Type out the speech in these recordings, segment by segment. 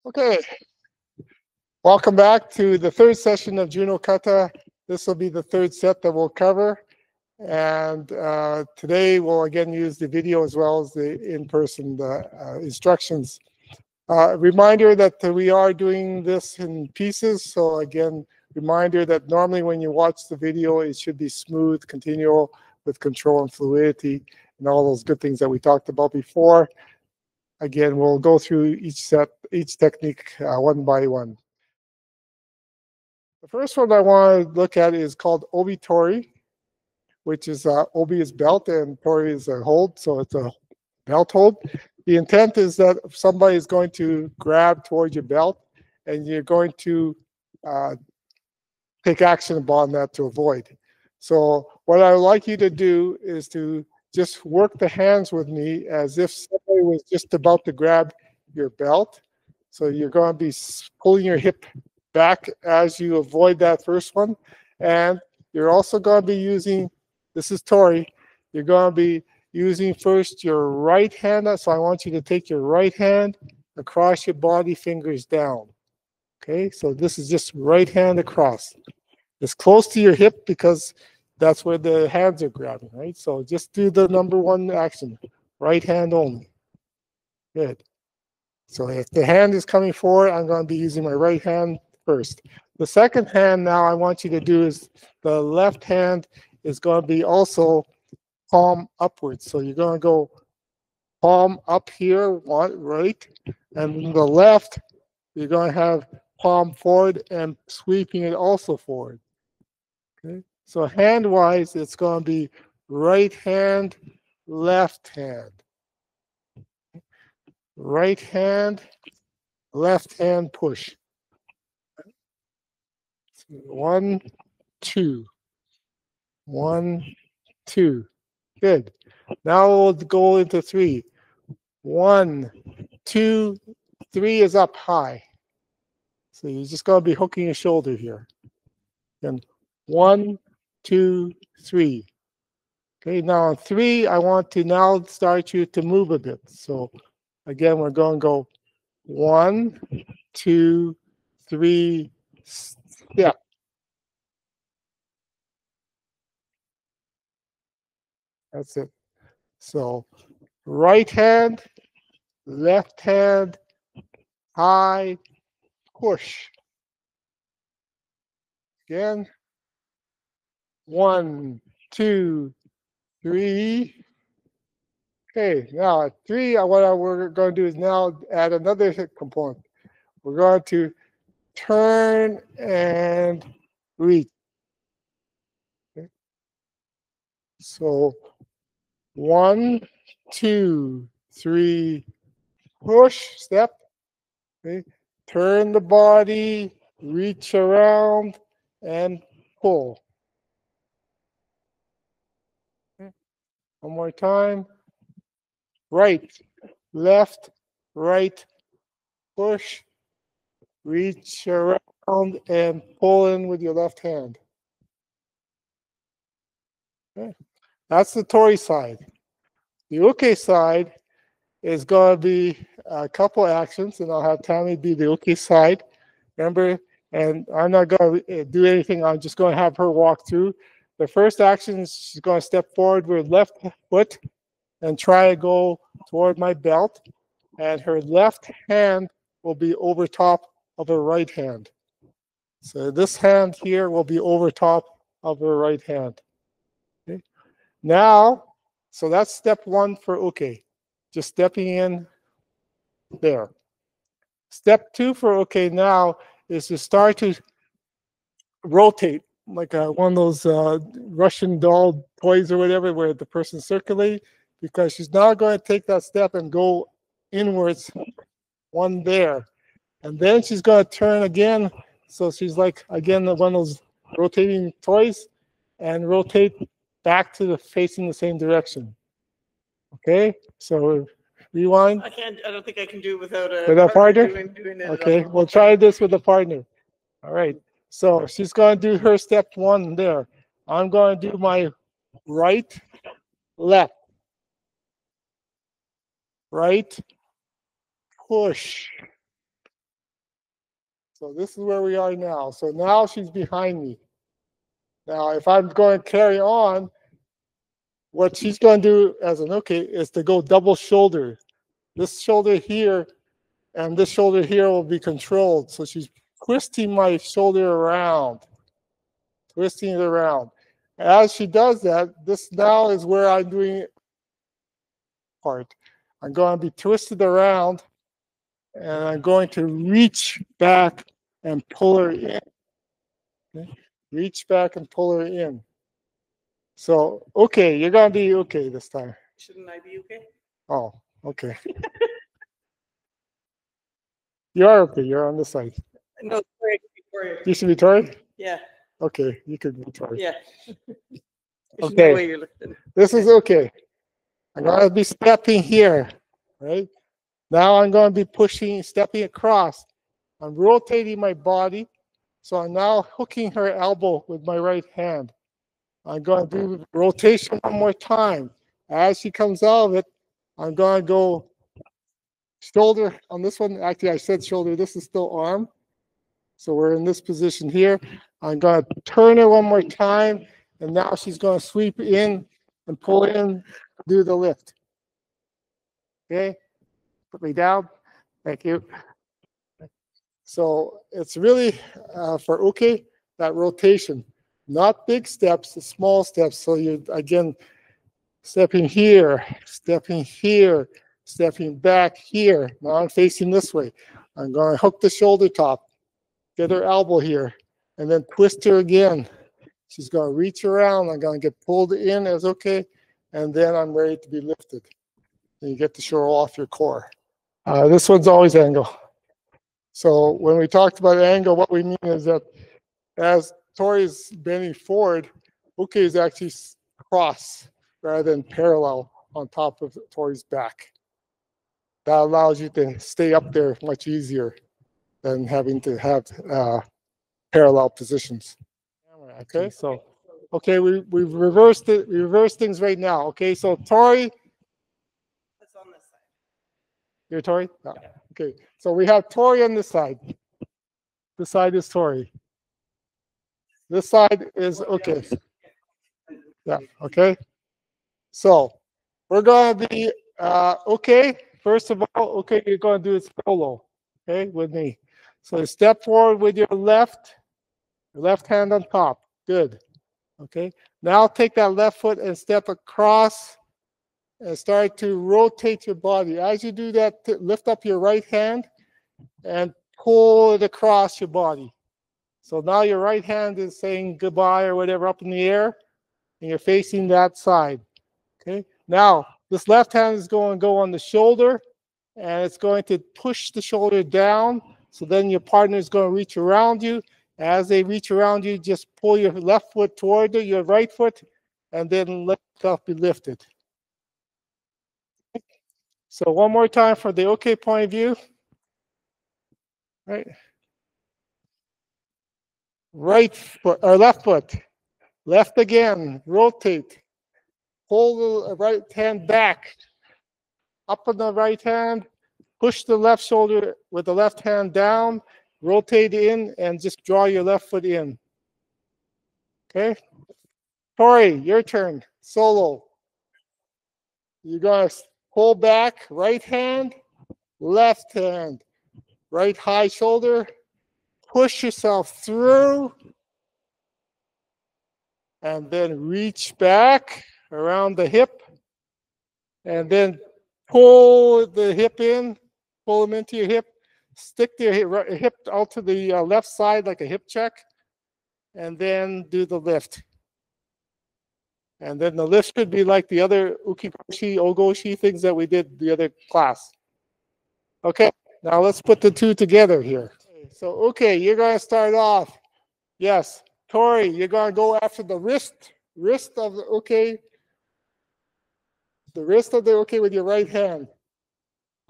Okay, welcome back to the third session of Juno Kata. This will be the third set that we'll cover. And today we'll again use the video as well as the in-person instructions. Reminder that we are doing this in pieces. So again, reminder that normally when you watch the video, it should be smooth, continual with control and fluidity and all those good things that we talked about before. Again, we'll go through each technique one by one. The first one I want to look at is called obi-tori, which is obi is belt and tori is a hold, so it's a belt hold. The intent is that if somebody is going to grab towards your belt and you're going to take action upon that to avoid. So what I would like you to do is to just work the hands with me as if somebody was just about to grab your belt. So you're going to be pulling your hip back as you avoid that first one. And you're also going to be using, this is tori, you're going to be using first your right hand. So I want you to take your right hand across your body, fingers down. Okay, so this is just right hand across. It's close to your hip because that's where the hands are grabbing, right? So just do the number one action, right hand only. Good. So if the hand is coming forward, I'm going to be using my right hand first. The second hand now I want you to do is the left hand is going to be also palm upwards. So you're going to go palm up here, right? And the left, you're going to have palm forward and sweeping it also forward. Okay. So hand-wise, it's going to be right hand, left hand. Right hand, left hand push. 1, 2. 1, 2. Good. Now we'll go into 3. 1, 2, 3 is up high. So you're just going to be hooking your shoulder here. And 1, 2, 3. Okay, now on 3, I want to now start you to move a bit. So again, we're going to go 1, 2, 3, step. That's it. So right hand, left hand, high, push. Again. 1, 2, 3. Okay, now at 3, what we're going to do is now add another hip component. We're going to turn and reach. Okay. So 1, 2, 3, push, step. Okay. Turn the body, reach around, and pull. Okay. One more time. Right, left, right, push, reach around, and pull in with your left hand. Okay. That's the tori side. The uke side is going to be a couple actions, and I'll have Tammy be the uke side. Remember, and I'm not going to do anything. I'm just going to have her walk through. The first action is she's going to step forward with left foot and try to go toward my belt. And her left hand will be over top of her right hand. So this hand here will be over top of her right hand. Okay. Now, so that's step 1 for uke. Just stepping in there. Step 2 for uke now is to start to rotate like one of those Russian doll toys or whatever where the person's circulating, because she's now going to take that step and go inwards, one there. And then she's going to turn again. So she's like, again, one of those rotating toys and rotate back to the facing the same direction. Okay, so rewind. I don't think I can do it without a partner. Doing it Okay, we'll try this with a partner. All right. So she's going to do her step 1 there. I'm going to do my right, left, right, push, So this is where we are now. So now she's behind me. Now, if I'm going to carry on, what she's going to do as an okay is to go double shoulder. This shoulder here and this shoulder here will be controlled. So she's twisting my shoulder around, twisting it around. As she does that, this now is where I'm doing part. I'm going to be twisted around and I'm going to reach back and pull her in. Okay? Reach back and pull her in. So, okay, you're going to be okay this time. Shouldn't I be okay? Oh, okay. You are okay. You're on this side. No, sorry, Victoria. You should be Tori? Yeah, Okay, you could be Tori. yeah. There's Okay. no way you're looking. This is okay. I'm going to be stepping here, right? Now I'm going to be pushing, stepping across. I'm rotating my body. So I'm now hooking her elbow with my right hand. I'm going to do rotation one more time. As she comes out of it, I'm going to go shoulder on this one. Actually, I said shoulder. This is still arm. So we're in this position here. I'm going to turn her one more time. And now she's going to sweep in and pull in, do the lift. Okay? Put me down. Thank you. So it's really for okay, that rotation. Not big steps, small steps. So you again stepping here, stepping here, stepping back here. Now I'm facing this way. I'm going to hook the shoulder top, get her elbow here, and then twist her again. She's going to reach around. I'm going to get pulled in as okay, and then I'm ready to be lifted. And you get to show off your core. This one's always angle. So when we talked about angle, what we mean is that as Tori's bending forward, okay is actually cross rather than parallel on top of Tori's back. That allows you to stay up there much easier than having to have parallel positions. Okay, so okay, we've reversed it. We reversed things right now. Okay, so Tori, That's on this side. you're Tori? Yeah. Okay, so we have Tori on this side. This side is Tori. This side is okay. Yeah, okay. So we're going to be okay. First of all, okay, you're going to do it solo, okay, with me. So step forward with your left hand on top. Good. Okay. Now take that left foot and step across and start to rotate your body. As you do that, lift up your right hand and pull it across your body. So now your right hand is saying goodbye or whatever up in the air, and you're facing that side. Okay. Now this left hand is going to go on the shoulder, and it's going to push the shoulder down. So then your partner is going to reach around you. As they reach around you, just pull your left foot toward your right foot, and then let yourself be lifted. So one more time for the okay point of view. Right. Right foot or left foot. Left again. Rotate. Pull the right hand back. Up on the right hand. Push the left shoulder with the left hand down. Rotate in and just draw your left foot in. Okay. Tori, your turn. Solo. You're going to pull back. Right hand. Left hand. Right high shoulder. Push yourself through. And then reach back around the hip. And then pull the hip in. Pull them into your hip. Stick your hip out to the left side like a hip check. And then do the lift. And then the lift should be like the other ukigoshi, ogoshi things that we did the other class. Okay, now let's put the two together here. So, okay, you're going to start off. Yes, Tori, you're going to go after the wrist of the okay. The wrist of the okay with your right hand.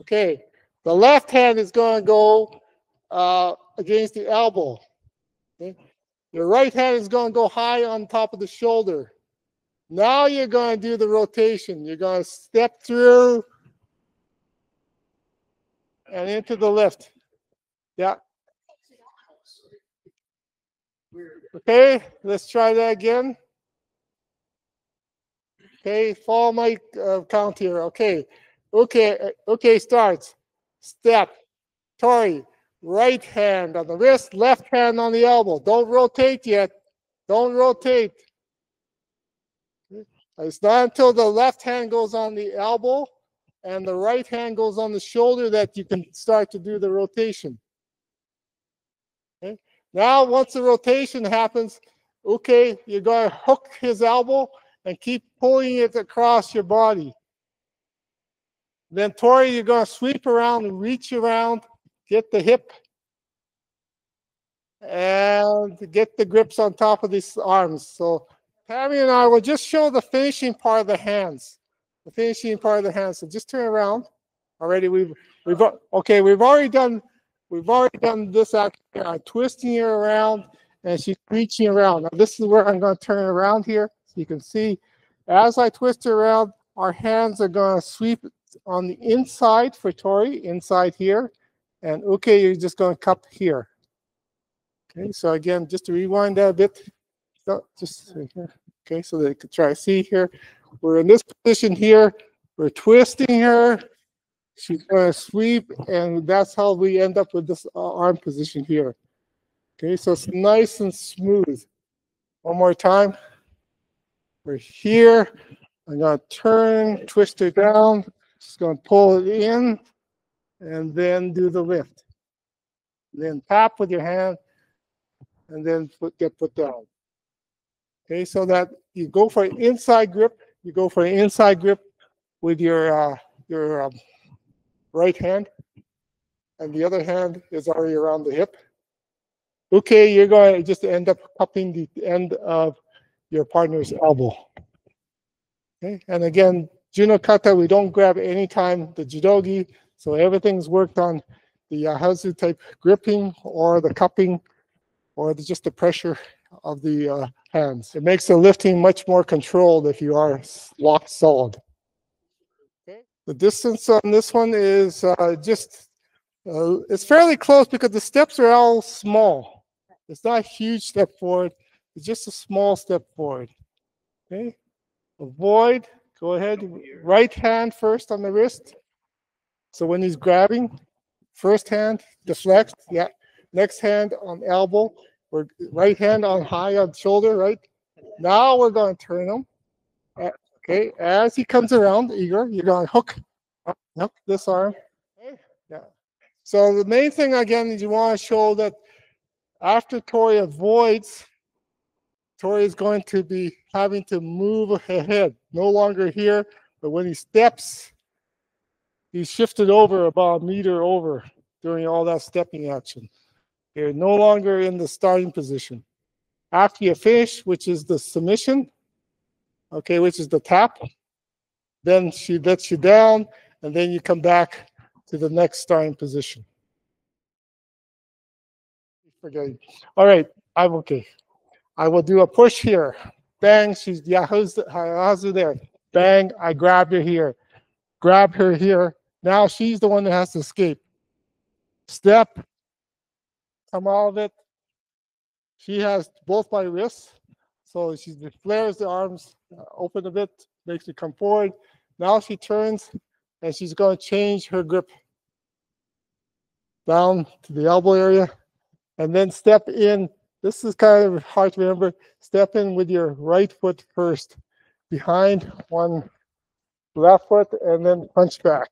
Okay, the left hand is going to go against the elbow. Okay? Your right hand is going to go high on top of the shoulder. Now you're going to do the rotation. You're going to step through and into the lift. Yeah. Okay, let's try that again. Okay, follow my count here. Okay, okay, starts. Step, Tori, right hand on the wrist, left hand on the elbow. Don't rotate yet. Don't rotate. It's not until the left hand goes on the elbow and the right hand goes on the shoulder that you can start to do the rotation. Okay? Now, once the rotation happens, okay, you're going to hook his elbow and keep pulling it across your body. Then, Tori, you're going to sweep around and reach around, get the hip, and get the grips on top of these arms. So, Tammy and I will just show the finishing part of the hands. The finishing part of the hands. So just turn around. Already, we've already done this action. I'm twisting her around, and she's reaching around. Now, this is where I'm going to turn around here, so you can see. As I twist her around, our hands are going to sweep on the inside for Tori, inside here, and okay, you're just going to cup here. Okay, so again, just to rewind that a bit. So just here. Okay, so they could try to see here. We're in this position here. We're twisting her. She's going to sweep, and that's how we end up with this arm position here. Okay, so it's nice and smooth. One more time. We're here. I'm going to turn, twist her down. Just going to pull it in, and then do the lift. Then tap with your hand, and then get put down. Okay, so that you go for an inside grip. You go for an inside grip with your right hand, and the other hand is already around the hip. Okay, you're going to just end up cupping the end of your partner's elbow. Okay, and again, Juno Kata, we don't grab any time the judogi, so everything's worked on the Yahazu type gripping or the cupping or just the pressure of the hands. It makes the lifting much more controlled if you are locked solid. Okay. The distance on this one is it's fairly close because the steps are all small. It's not a huge step forward. It's just a small step forward. Okay. Avoid. Go ahead. Right hand first on the wrist. So when he's grabbing, first hand deflects. Yeah. Next hand on elbow. Right hand on high on shoulder. Right. Now we're going to turn him. Okay. As he comes around, Igor, you're going to hook this arm. Okay. Yeah. So the main thing again is you want to show that after Tori avoids, Tori is going to be having to move ahead, no longer here, but when he steps, he's shifted over about a meter over during all that stepping action. You're no longer in the starting position. After you finish, which is the submission, okay, which is the tap, then she lets you down, and then you come back to the next starting position. Forgetting. All right, I'm okay. I will do a push here. Bang, she's Yahazu there. Bang, I grab her here. Grab her here. Now she's the one that has to escape. Step, come out of it. She has both my wrists. So she flares the arms open a bit, makes it come forward. Now she turns and she's going to change her grip down to the elbow area and then step in. This is kind of hard to remember. Step in with your right foot first, behind one left foot, and then punch back.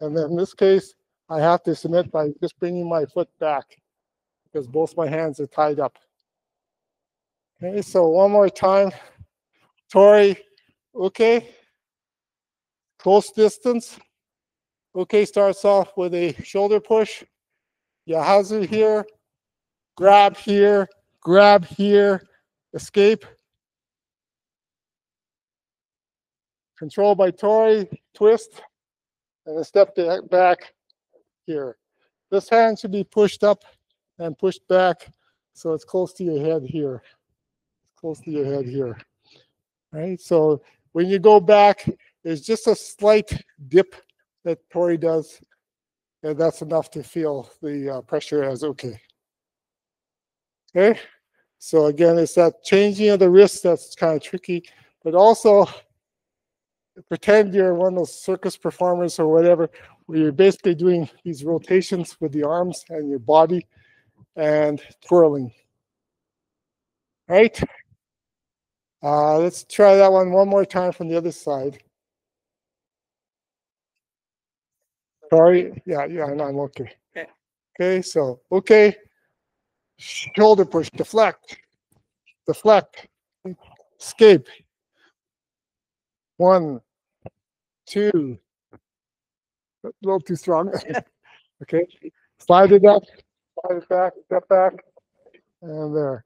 And then in this case, I have to submit by just bringing my foot back because both my hands are tied up. Okay, so one more time. Tori, okay. Close distance. Okay, starts off with a shoulder push. Yahazu here, grab here, escape. Control by Tori, twist, and a step back here. This hand should be pushed up and pushed back so it's close to your head here. Close to your head here. Right? So when you go back, there's just a slight dip that Tori does, and that's enough to feel the pressure as okay. Okay? So again, it's that changing of the wrist that's kind of tricky, but also pretend you're one of those circus performers or whatever, where you're basically doing these rotations with the arms and your body and twirling. Right? Let's try that one more time from the other side. Sorry. Yeah, and I'm okay. Okay, so, okay. Shoulder push, deflect, escape. 1, 2, a little too strong. Okay, slide it up, slide it back, step back, and there,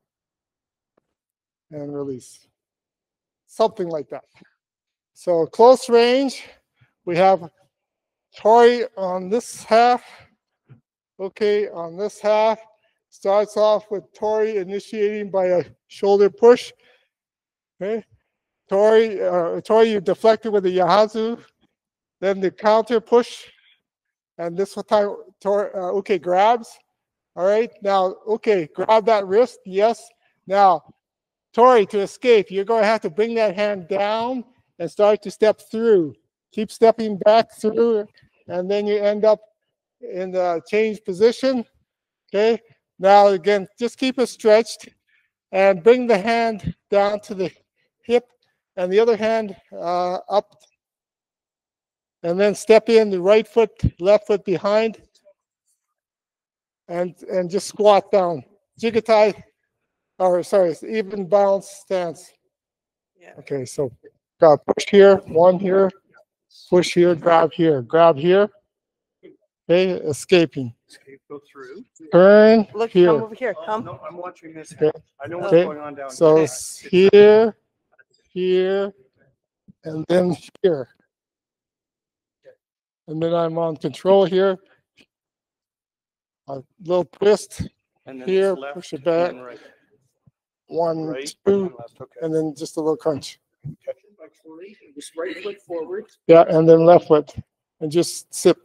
and release. Something like that. So close range, we have Tori on this half. Okay, on this half, starts off with Tori initiating by a shoulder push. Okay, Tori, you deflected with the Yahazu, then the counter push, and this time, okay, grabs. All right, now, okay, grab that wrist, yes. Now, Tori, to escape, you're going to have to bring that hand down and start to step through. Keep stepping back through, and then you end up in the change position. Okay, now again, just keep it stretched and bring the hand down to the hip and the other hand up, and then step in the right foot, left foot behind, and just squat down. Jigatai, or sorry, even balance stance. Yeah. Okay, so got push here, one here, push here, grab here, grab here. Okay, escaping. Go through. Turn Look, here. come over here. Come. No, I'm watching this. Okay. I know what's Okay. going on down So here. it's here, here, and then here. And then I'm on control here. A little twist And then here, it's left push it back. and right. 1, Right 2, and left. Okay. and then just a little crunch. Just right foot forward. Yeah, and then left foot. And just sit.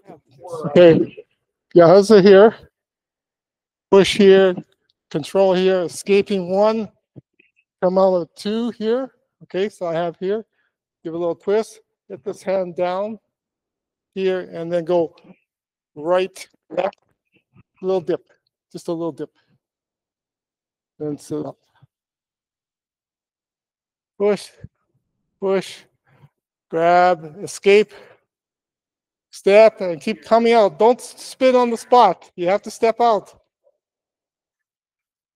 Okay. Yeah, how's it here? Push here, control here, escaping 1. Come out of 2 here. Okay, so I have here. Give a little twist. Get this hand down here, and then go right, left, a little dip. Just a little dip. Then sit up. Push, push, grab, escape, step, and keep coming out. Don't spin on the spot. You have to step out.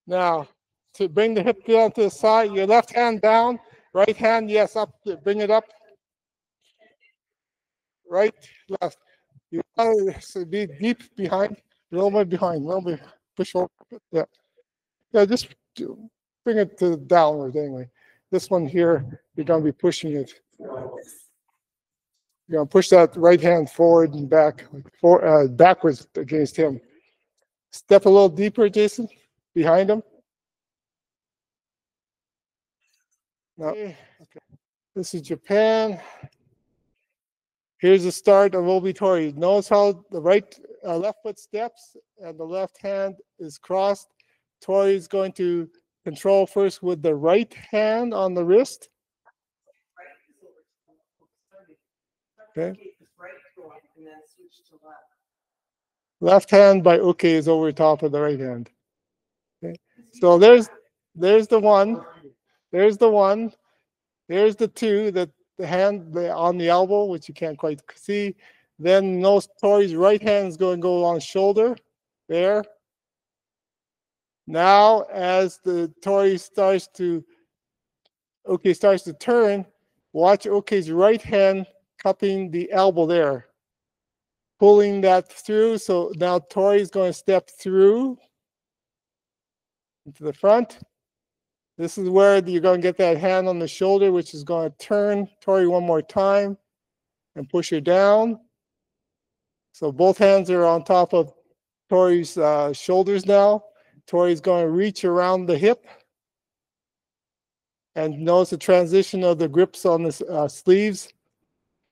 Now, to bring the hip down to the side, your left hand down, right hand, yes, up, bring it up. Right, left. You want to be deep behind, a little bit behind, a little bit, push over. Yeah. Yeah, just bring it to downward anyway. This one here, you're going to be pushing it. You're going to push that right hand forward and back, backwards against him. Step a little deeper, Jason, behind him. Now, okay. This is Japan. Here's the start of Obitori. Notice how the left foot steps and the left hand is crossed. Tori is going to control first with the right hand on the wrist. Okay. Left hand by Uke is over top of the right hand. Okay. So there's the 1. There's the 1. There's the 2. The hand on the elbow, which you can't quite see. Then Tori's right hand is going to go on shoulder. There. Now, as the Tori starts to turn, watch Uke's right hand cupping the elbow there, pulling that through. So now Tori's going to step through into the front. This is where you're going to get that hand on the shoulder, which is going to turn Tori one more time and push her down. So both hands are on top of Tori's shoulders now. Tori's going to reach around the hip. And notice the transition of the grips on the sleeves.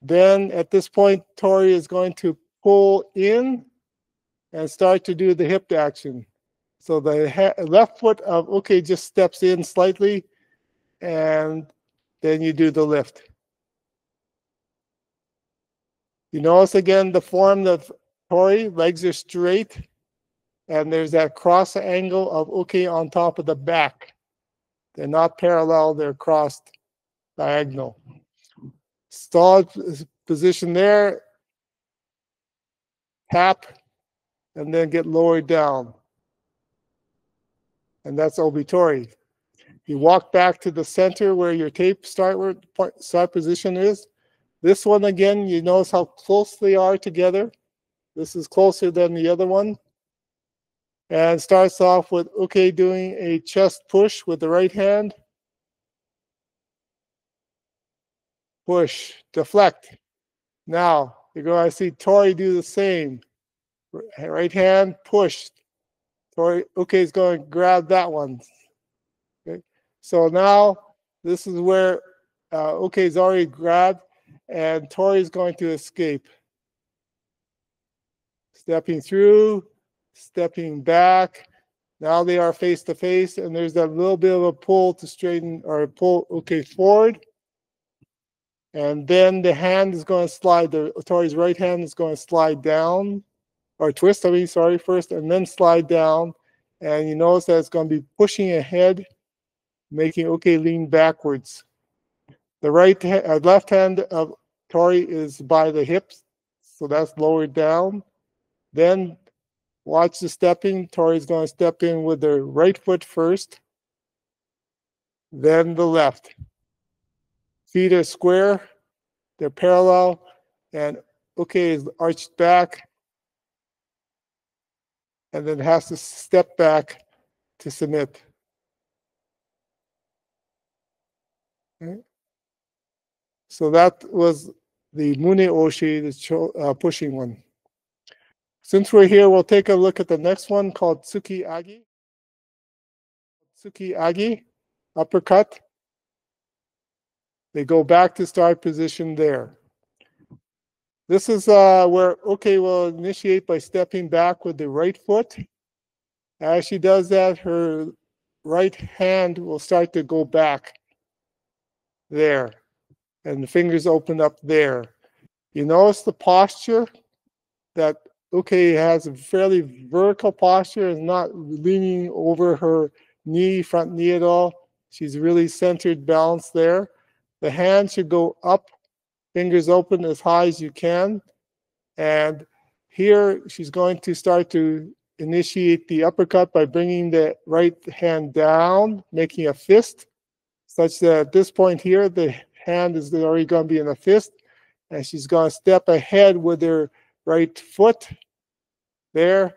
Then at this point, Tori is going to pull in and start to do the hip action. So the left foot of okay just steps in slightly, and then you do the lift. You notice again the form of Tori, legs are straight, and there's that cross angle of okay on top of the back. They're not parallel, they're crossed diagonal. Stalled position there, tap, and then get lowered down. And that's Obitori. You walk back to the center where your tape start position is. This one again, you notice how close they are together. This is closer than the other one. And starts off with, okay, doing a chest push with the right hand. Push, deflect. Now, you're going to see Tori do the same. Right hand, push. Tori, okay, is going to grab that one. Okay. So now, this is where, okay, is already grabbed, and Tori is going to escape. Stepping through, stepping back. Now they are face to face, and there's that little bit of a pull to straighten or pull, okay, forward. And then the hand is going to slide, the Tori's right hand is going to slide down, or twist, I mean, sorry, first, and then slide down. And you notice that it's going to be pushing ahead, making, okay, lean backwards. The left hand of Tori is by the hips, so that's lowered down. Then watch the stepping. Tori's going to step in with the right foot first, then the left. Feet are square, they're parallel, and okay is arched back, and then has to step back to submit. Okay. So that was the Mune Oshi, the pushing one. Since we're here, we'll take a look at the next one called Tsuki Agi. Tsuki Agi, uppercut. They go back to start position there. This is where okay will initiate by stepping back with the right foot. As she does that, her right hand will start to go back there, and the fingers open up there. You notice the posture that okay has a fairly vertical posture, is not leaning over her knee, front knee at all. She's really centered, balanced there. The hand should go up, fingers open as high as you can. And here she's going to start to initiate the uppercut by bringing the right hand down, making a fist, such that at this point here, the hand is already going to be in a fist. And she's going to step ahead with her right foot there.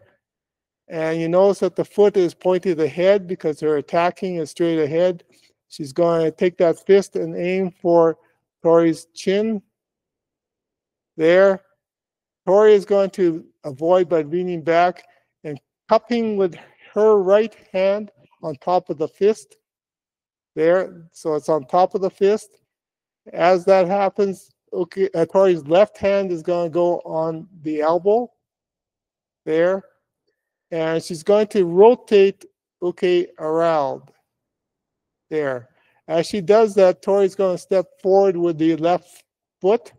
And you notice that the foot is pointed ahead because her attacking is straight ahead. She's going to take that fist and aim for Tori's chin there. Tori is going to avoid by leaning back and cupping with her right hand on top of the fist there. So it's on top of the fist. As that happens, okay, Tori's left hand is going to go on the elbow there. And she's going to rotate, okay, around there. As she does that, Tori's going to step forward with the left foot.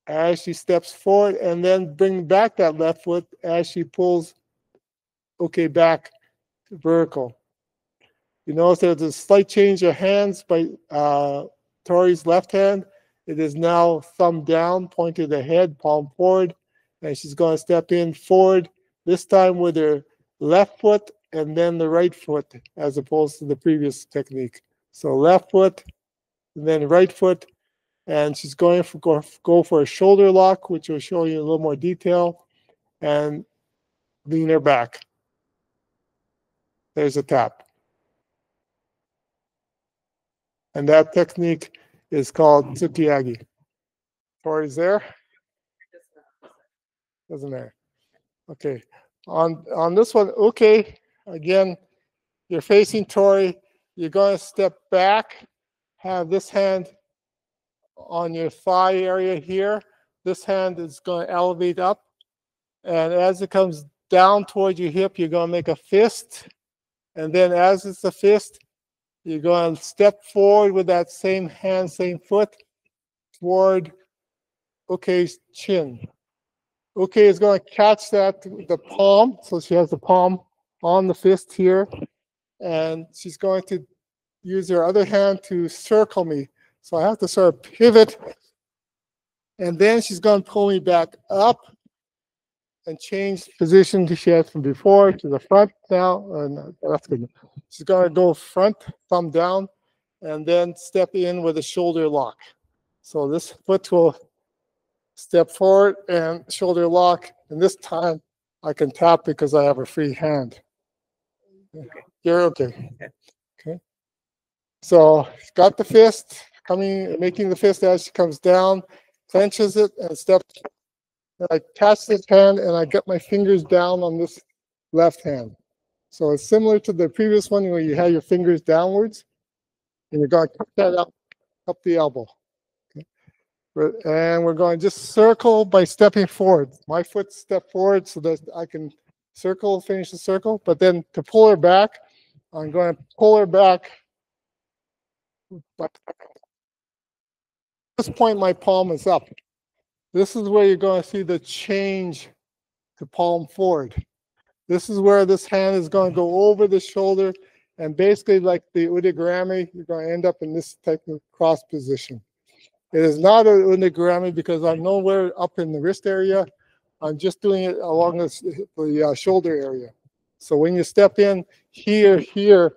As she steps forward, and then bring back that left foot as she pulls, okay, back to vertical. You notice there's a slight change of hands by Tori's left hand. It is now thumb down, pointed ahead, palm forward, and she's going to step in forward, this time with her left foot and then the right foot, as opposed to the previous technique. So left foot, and then right foot, and she's going to go for a shoulder lock, which will show you a little more detail, and lean her back. There's a tap. And that technique is called Tsukiyagi. Tori's there? Doesn't matter. Okay. On this one, okay, again, you're facing Tori. You're going to step back, have this hand on your thigh area here. This hand is going to elevate up. And as it comes down towards your hip, you're going to make a fist. And then as it's a fist, you're going to step forward with that same hand, same foot toward Okay's chin. Okay is going to catch that, the palm. So she has the palm on the fist here. And she's going to use her other hand to circle me. So I have to sort of pivot. And then she's going to pull me back up and change position she had from before to the front now. No, that's good. She's going to go front, thumb down, and then step in with a shoulder lock. So this foot will step forward and shoulder lock. And this time I can tap because I have a free hand. You're okay. Okay. So got the fist coming, making the fist as she comes down, clenches it and steps. And I catch this hand and I get my fingers down on this left hand. So it's similar to the previous one where you have your fingers downwards and you're going to cut that up the elbow. Okay. And we're going to just circle by stepping forward. My foot step forward so that I can circle, finish the circle. But then to pull her back, I'm going to pull her back. At this point, my palm is up. This is where you're going to see the change to palm forward. This is where this hand is going to go over the shoulder, and basically like the udigurami, you're going to end up in this type of cross position. It is not an udigurami because I'm nowhere up in the wrist area. I'm just doing it along the shoulder area. So when you step in here,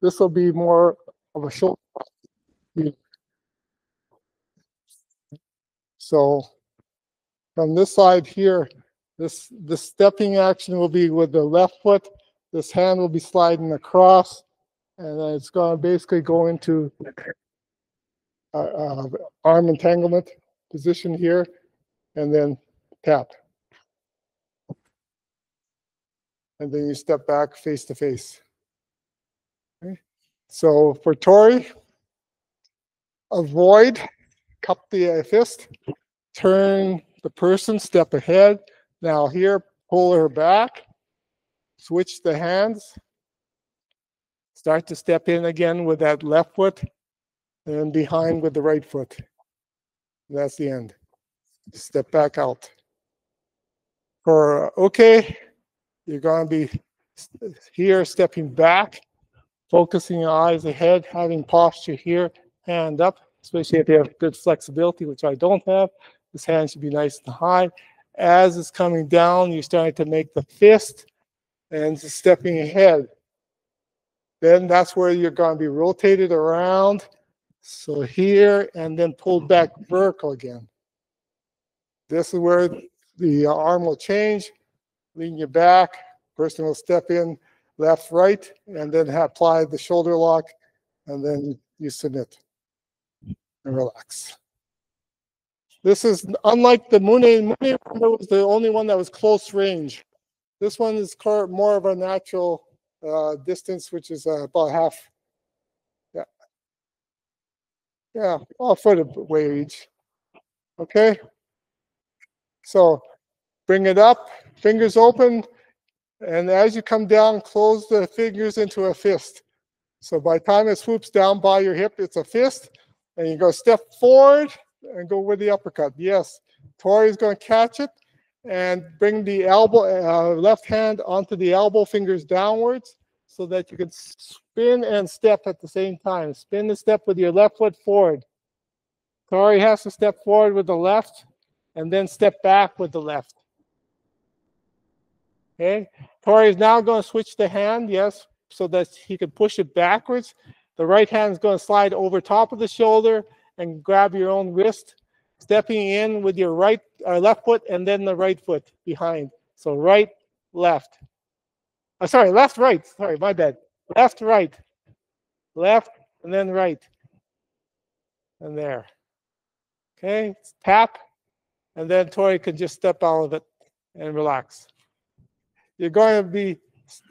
this will be more of a shoulder. So from this side here, this stepping action will be with the left foot. This hand will be sliding across, and then it's going to basically go into arm entanglement position here, and then tap. And then you step back face to face. Okay. So for Tori, avoid, cup the fist, turn the person, step ahead. Now here, pull her back, switch the hands, start to step in again with that left foot, and behind with the right foot. That's the end. Step back out. For okay, you're going to be here stepping back, focusing your eyes ahead, having posture here, hand up, especially if you have good flexibility, which I don't have. This hand should be nice and high. As it's coming down, you're starting to make the fist and stepping ahead. Then that's where you're going to be rotated around. So here, and then pulled back vertical again. This is where the arm will change, lean you back, person will step in left, right, and then apply the shoulder lock, and then you submit and relax. This is unlike the Mune. Mune was the only one that was close range. This one is more of a natural distance, which is about half. Yeah, a foot away each. Okay. So bring it up, fingers open, and as you come down, close the fingers into a fist. So by the time it swoops down by your hip, it's a fist, and you go step forward and go with the uppercut. Yes, Tori's going to catch it and bring the elbow, left hand onto the elbow, fingers downwards, so that you can spin and step at the same time. Spin the step with your left foot forward. Tori has to step forward with the left, and then step back with the left. Okay, Tori is now going to switch the hand, yes, so that he can push it backwards. The right hand is going to slide over top of the shoulder and grab your own wrist, stepping in with your left foot and then the right foot behind. So right, left. Sorry, left, right. Sorry, my bad. Left, right. Left, and then right. And there. Okay, tap. And then Tori can just step out of it and relax. You're going to be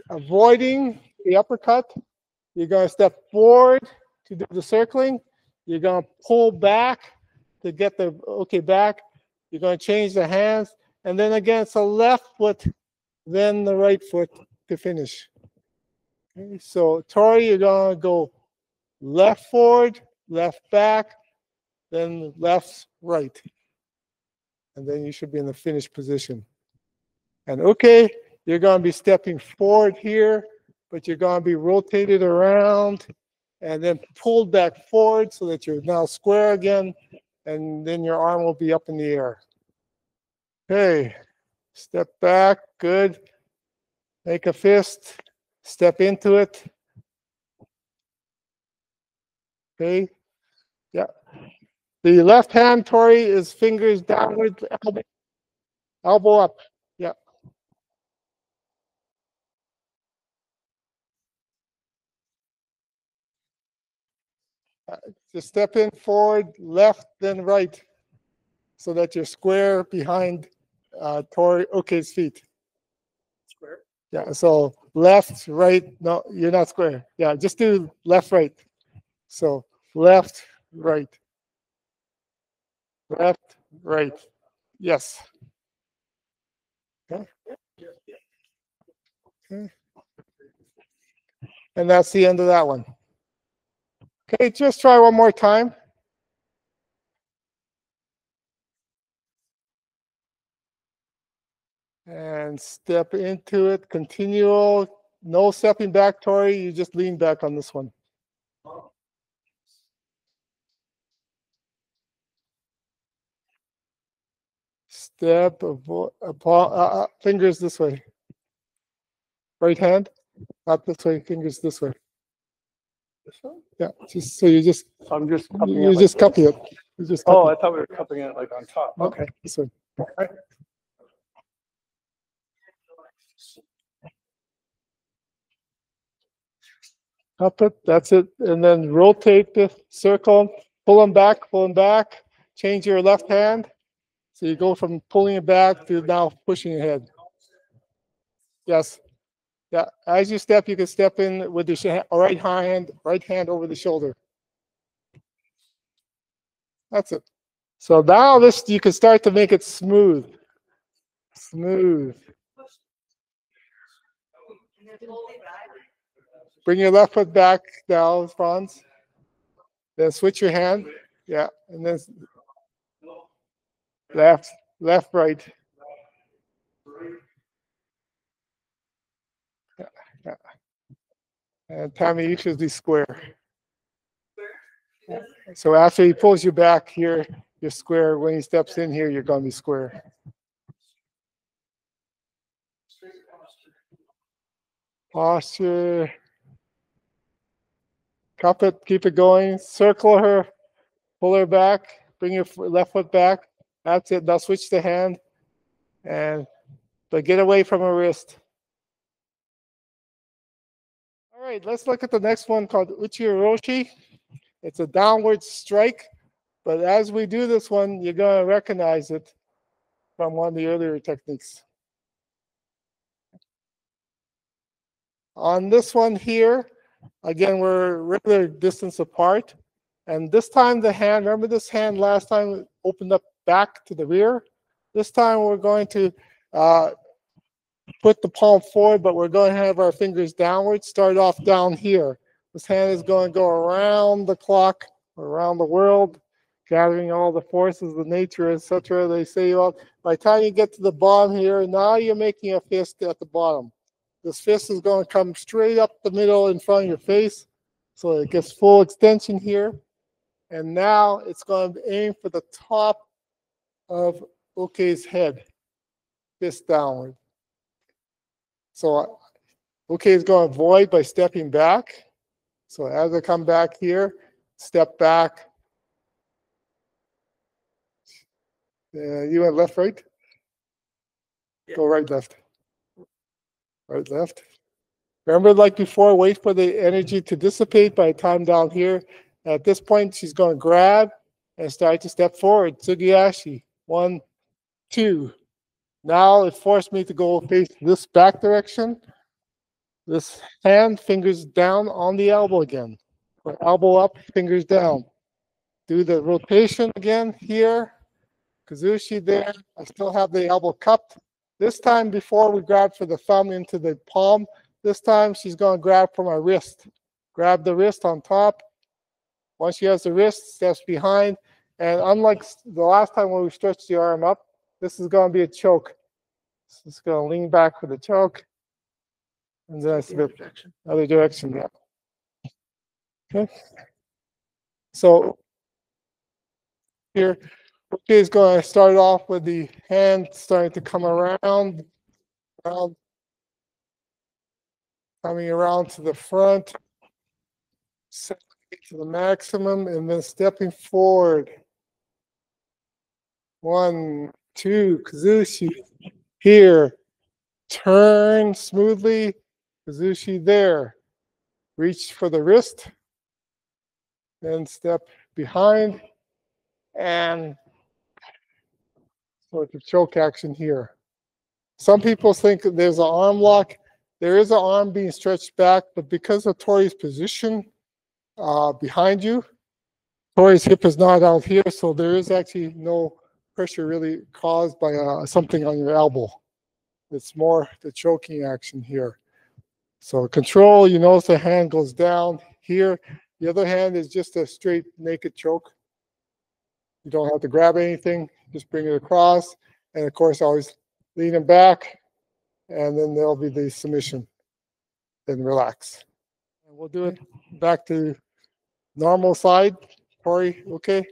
avoiding the uppercut. You're going to step forward to do the circling. You're going to pull back to get the back. You're going to change the hands. And then again, it's a left foot, then the right foot to finish. Okay, so Tori, you're gonna go left forward, left back, then left, right. And then you should be in the finished position. And okay, you're gonna be stepping forward here, but you're gonna be rotated around and then pulled back forward so that you're now square again, and then your arm will be up in the air. Okay, step back, good. Make a fist, step into it. Okay, yeah. The left hand, Tori, is fingers downward, elbow up. Yeah. Just step in forward, left, then right, so that you're square behind Tori Okay's feet. Square. Yeah, so left, right, no, you're not square. Yeah, just do left, right. So left, right. Left, right. Yes. Okay. Okay. And that's the end of that one. Okay, just try one more time. And step into it, continual, no stepping back, Tori, you just lean back on this one. Step, fingers this way. Right hand, not this way, fingers this way. Yeah, just so you just, I'm just cupping you it like just this. cupping it. You just Oh, cupping I thought we were cupping it like on top. it. Okay. This way. Cup it, that's it. And then rotate the circle, pull them back, change your left hand. So you go from pulling it back to now pushing ahead. Yes. Yeah. As you step, you can step in with your right hand over the shoulder. That's it. So now this, you can start to make it smooth. Smooth. Bring your left foot back now, Franz. Then switch your hand. Yeah. And then left, right. Yeah. And Tammy, you should be square. So after he pulls you back here, you're square. When he steps in here, you're going to be square. Posture. Cup it, keep it going. Circle her, pull her back, bring your left foot back. That's it. Now switch the hand, but get away from her wrist. All right, let's look at the next one called Uchi-Oroshi. It's a downward strike, but as we do this one, you're going to recognize it from one of the earlier techniques. On this one here, again, we're regular distance apart. And this time the hand, remember this hand last time opened up back to the rear? This time we're going to put the palm forward, but we're going to have our fingers downward. Start off down here. This hand is going to go around the clock, around the world, gathering all the forces of nature, etc. They say, well, by the time you get to the bottom here, now you're making a fist at the bottom. This fist is going to come straight up the middle in front of your face, so it gets full extension here. And now it's going to aim for the top of Okay's head, fist downward. So Okay is going to avoid by stepping back. So as I come back here, step back. You went left, right? Yeah. Go right, left. Right, left. Remember, like before, wait for the energy to dissipate by the time down here. At this point, she's going to grab and start to step forward. Tsugiyashi. 1, 2. Now it forced me to go face this back direction. This hand, fingers down on the elbow again. Elbow up, fingers down. Do the rotation again here. Kazushi there. I still have the elbow cupped. This time, before we grab for the thumb into the palm, this time she's going to grab from our wrist. Grab the wrist on top. Once she has the wrist, steps behind. And unlike the last time when we stretched the arm up, this is going to be a choke. So it's going to lean back for the choke. And then it's the other direction. Yeah. Okay. So here, okay, is going to start off with the hand starting to come around, coming around to the front, to the maximum, and then stepping forward. 1, 2, kazushi. Here, turn smoothly, kazushi there. Reach for the wrist, then step behind, and sort of choke action here. Some people think there's an arm lock. There is an arm being stretched back, but because of Tori's position behind you, Tori's hip is not out here, so there is actually no pressure really caused by something on your elbow. It's more the choking action here. So control, you notice the hand goes down here. The other hand is just a straight naked choke. You don't have to grab anything, just bring it across. And of course, always lean them back, and then there'll be the submission. Then relax. And we'll do it back to normal side. Tori, okay?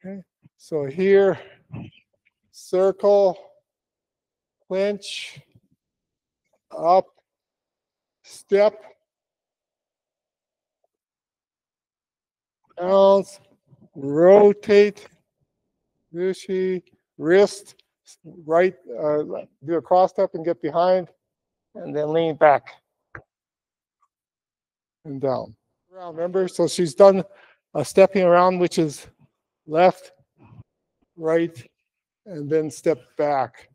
Okay. So here, circle, clinch, up, step, bounce, rotate, Gushi, wrist, right, do a cross step and get behind, and then lean back and down. Remember, so she's done a stepping around, which is left, right, and then step back.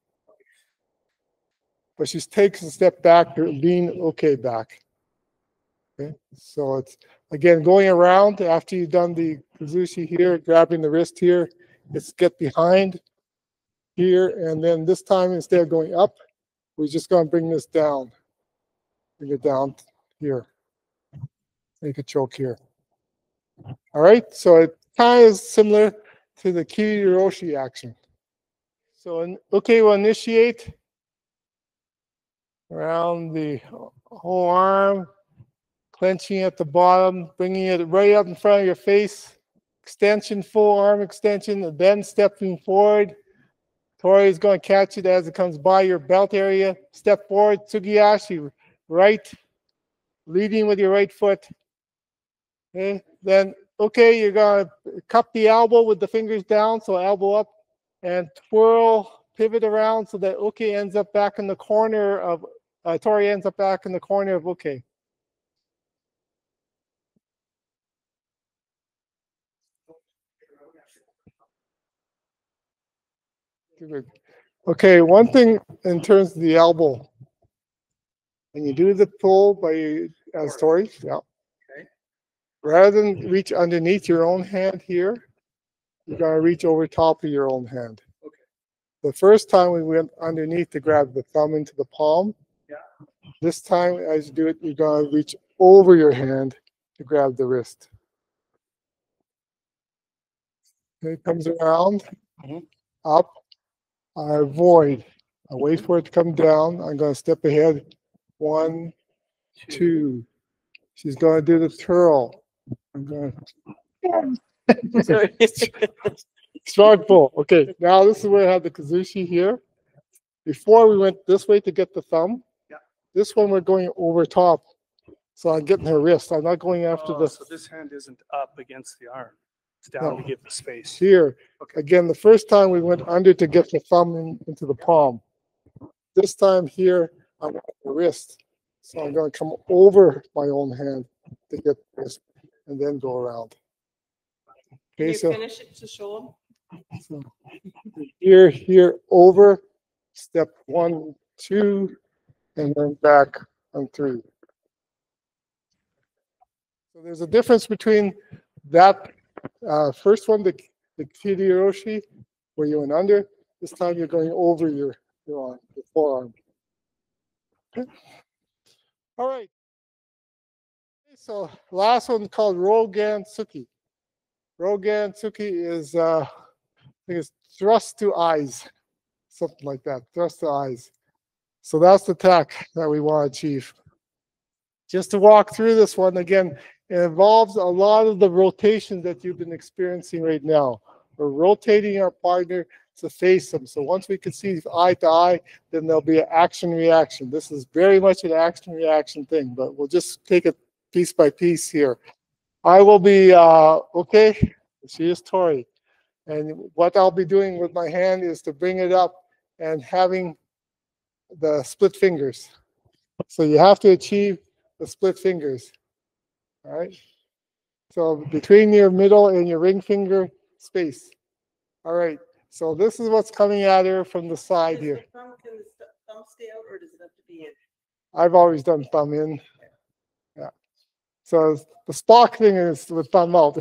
But she takes a step back, lean, okay, back. Okay, so it's, again, going around after you've done the kazushi here, grabbing the wrist here, it's get behind here, and then this time, instead of going up, we're just going to bring this down. Bring it down here. Make a choke here. All right, so it kind of is similar to the Kiriroshi action. So, okay, we'll initiate around the whole arm, clenching at the bottom, bringing it right up in front of your face, extension, full arm extension, and then stepping forward. Tori is going to catch it as it comes by your belt area. Step forward, Tsugiyashi, right, leading with your right foot. Okay, then, okay, you're going to cup the elbow with the fingers down, so elbow up, and twirl, pivot around so that okay ends up back in the corner of, Tori ends up back in the corner of okay. Okay, one thing in terms of the elbow, when you do the pull by Tori, yeah. Okay. Rather than reach underneath your own hand here, you're going to reach over top of your own hand. Okay. The first time we went underneath to grab the thumb into the palm. Yeah. This time, as you do it, you're going to reach over your hand to grab the wrist. It comes around, up, I avoid. I wait for it to come down. I'm going to step ahead. 1, 2. She's going to do the twirl. I'm going to. Strong pull. Okay, now this is where I have the kazushi here. Before we went this way to get the thumb. Yeah. This one we're going over top. So I'm getting her wrist. I'm not going after the. So this hand isn't up against the arm. It's down to give the space. Here. Okay. Again, the first time we went under to get the thumb into the palm. This time here, I'm on the wrist. So I'm going to come over my own hand to get this and then go around. Can Okay, you so finish it to show so here, over, step 1, 2, and then back on 3. So there's a difference between that first one, the Kiriroshi, where you went under. This time you're going over your arm. The forearm. Okay. All right. Okay, so last one called Rogan Tsuki. Rogan Tsuki is, I think it's thrust to eyes, something like that, thrust to eyes. So that's the tack that we want to achieve. Just to walk through this one again, it involves a lot of the rotation that you've been experiencing right now. We're rotating our partner to face them. So once we can see eye to eye, then there'll be an action reaction. This is very much an action reaction thing, but we'll just take it piece by piece here. I will be, okay, she is Tori. And what I'll be doing with my hand is to bring it up and having the split fingers. So you have to achieve the split fingers. All right. So between your middle and your ring finger space. All right. So this is what's coming at her from the side here. Can the thumb stay out, or does it have to be in? I've always done thumb in. Yeah. So the Spock thing is with thumb out.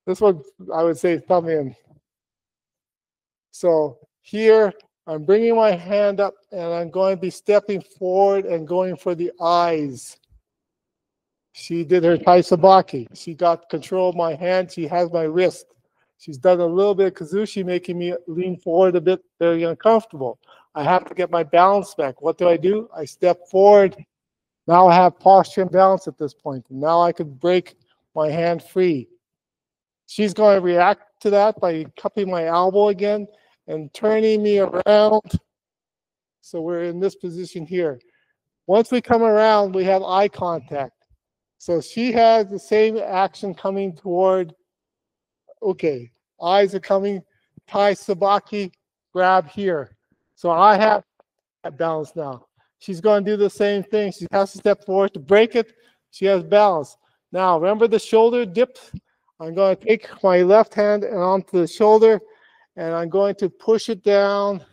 This one, I would say thumb in. So here, I'm bringing my hand up and I'm going to be stepping forward and going for the eyes. She did her Tai Sabaki. She got control of my hand. She has my wrist. She's done a little bit of kazushi, making me lean forward a bit, very uncomfortable. I have to get my balance back. What do? I step forward. Now I have posture and balance at this point. And now I can break my hand free. She's going to react to that by cupping my elbow again and turning me around. So we're in this position here. Once we come around, we have eye contact. So she has the same action coming toward, okay, eyes are coming, Tai Sabaki, grab here. So I have that balance now. She's going to do the same thing. She has to step forward to break it. She has balance. Now, remember the shoulder dip? I'm going to take my left hand and onto the shoulder, and I'm going to push it down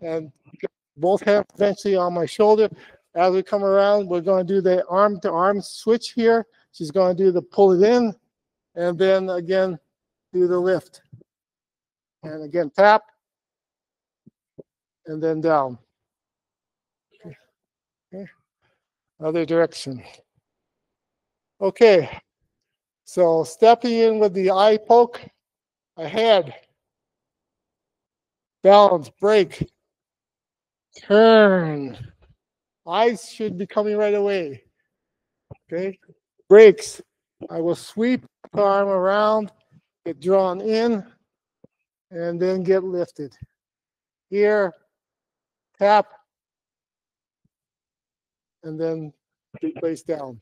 and get both hands eventually on my shoulder. As we come around, we're going to do the arm-to-arm switch here. She's going to do the pull it in, and then again, do the lift. And again, tap, and then down. Okay. Other direction. Okay, so stepping in with the eye poke, ahead, balance, break, turn. Eyes should be coming right away. Okay, breaks. I will sweep the arm around, get drawn in, and then get lifted. Here, tap, and then be placed down.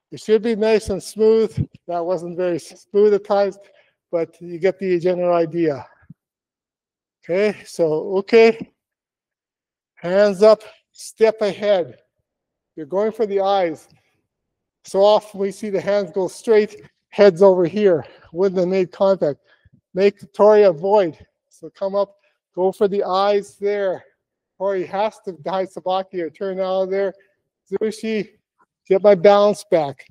It should be nice and smooth. That wasn't very smooth at times, but you get the general idea. Okay, so, okay. Hands up, step ahead. You're going for the eyes. So often we see the hands go straight, heads over here. Wouldn't have made contact. Make Tori avoid. So come up, go for the eyes there. Tori has to die Sabaki or turn out of there. Zushi, get my balance back.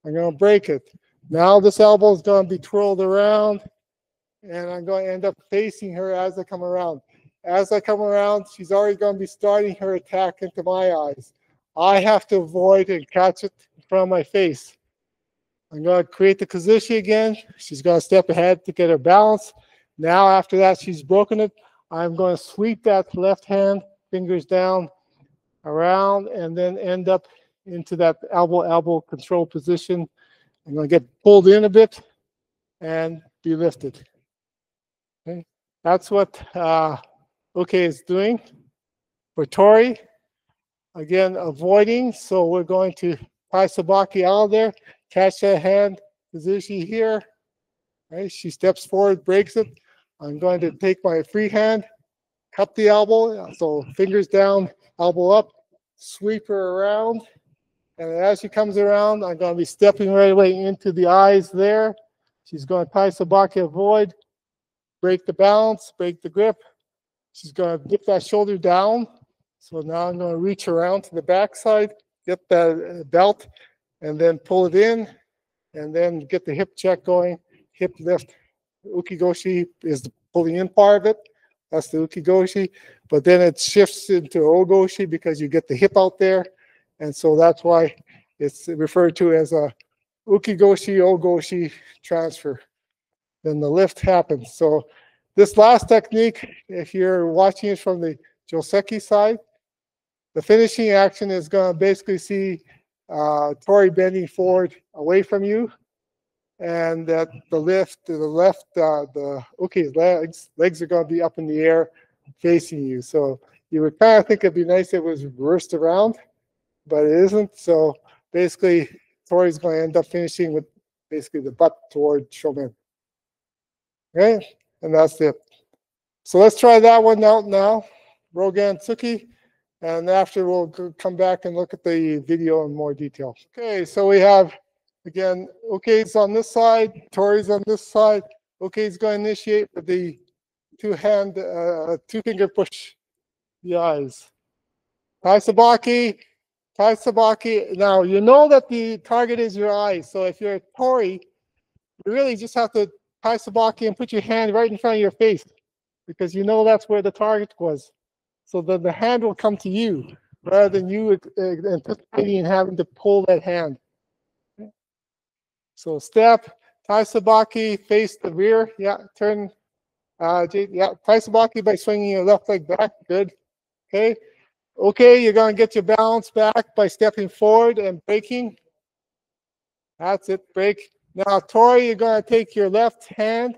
I'm going to break it. Now this elbow is going to be twirled around, and I'm going to end up facing her as I come around. As I come around, she's already going to be starting her attack into my eyes. I have to avoid and catch it in front of my face. I'm going to create the kazushi again. She's going to step ahead to get her balance. Now, after that, she's broken it. I'm going to sweep that left hand, fingers down, around, and then end up into that elbow control position. I'm going to get pulled in a bit and be lifted. Okay. That's what OK is doing. For Tori, again, avoiding. So we're going to Tai Sabaki out of there, catch that hand, kazushi here. Right? She steps forward, breaks it. I'm going to take my free hand, cut the elbow, so fingers down, elbow up, sweep her around. And as she comes around, I'm going to be stepping right away into the eyes there. She's going to Tai Sabaki avoid, break the balance, break the grip. She's going to dip that shoulder down. So now I'm going to reach around to the backside, get that belt, and then pull it in, and then get the hip check going, hip lift. Ukigoshi is the pulling in part of it. That's the ukigoshi. But then it shifts into ogoshi because you get the hip out there. And so that's why it's referred to as a ukigoshi, ogoshi transfer. Then the lift happens. So this last technique, if you're watching it from the joseki side, the finishing action is going to basically see tori bending forward away from you, and that the lift to the left, the uke's legs are going to be up in the air facing you. So you would kind of think it'd be nice if it was reversed around, but it isn't. So basically, tori's going to end up finishing with basically the butt toward shomen. Okay, and that's it. So let's try that one out now, Rogan Tsuki, and after we'll come back and look at the video in more detail. Okay, so we have, again, Uke's on this side, Tori's on this side. Uke's going to initiate with the two-finger push the eyes. Tai Sabaki. Now, you know that the target is your eyes, so if you're a Tori, you really just have to Tai Sabaki and put your hand right in front of your face, because you know that's where the target was. So then the hand will come to you rather than you anticipating and having to pull that hand. So step, Tai Sabaki, face the rear. Yeah, turn. Yeah, Tai Sabaki by swinging your left leg back. Good. Okay. Okay, you're going to get your balance back by stepping forward and breaking. That's it. Break. Now, Tori, you're going to take your left hand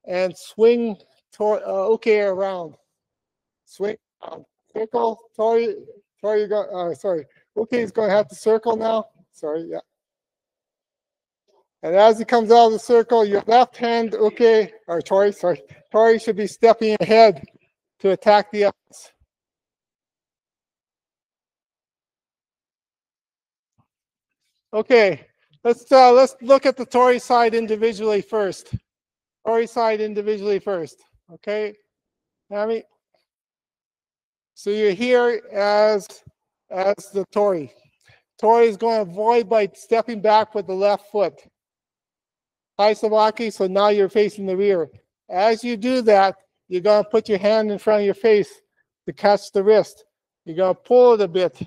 and swing Uke around. Swing circle. Tori, you're going. Sorry. Uke is going to have to circle now. Sorry. Yeah. And as he comes out of the circle, your left hand, Uke, or Tori, sorry, Tori should be stepping ahead to attack the others. Okay, let's look at the Tori side individually first. Tori side individually first. Okay, Tammy. So you're here as the Tori. Tori is going to avoid by stepping back with the left foot. Tai Sabaki, so now you're facing the rear. As you do that, you're going to put your hand in front of your face to catch the wrist. You're going to pull it a bit.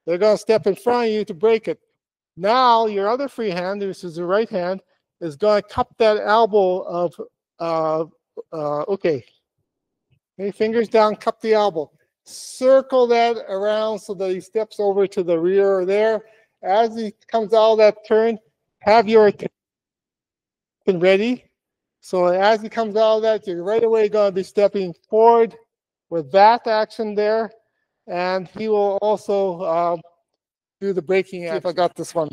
They're going to step in front of you to break it. Now, your other free hand, which is the right hand, is going to cup that elbow of okay. Okay, fingers down, cup the elbow. Circle that around so that he steps over to the rear there. As he comes out of that turn, have your attention ready. So as he comes out of that, you're right away going to be stepping forward with that action there. And he will also do the breaking action. See if I got this one.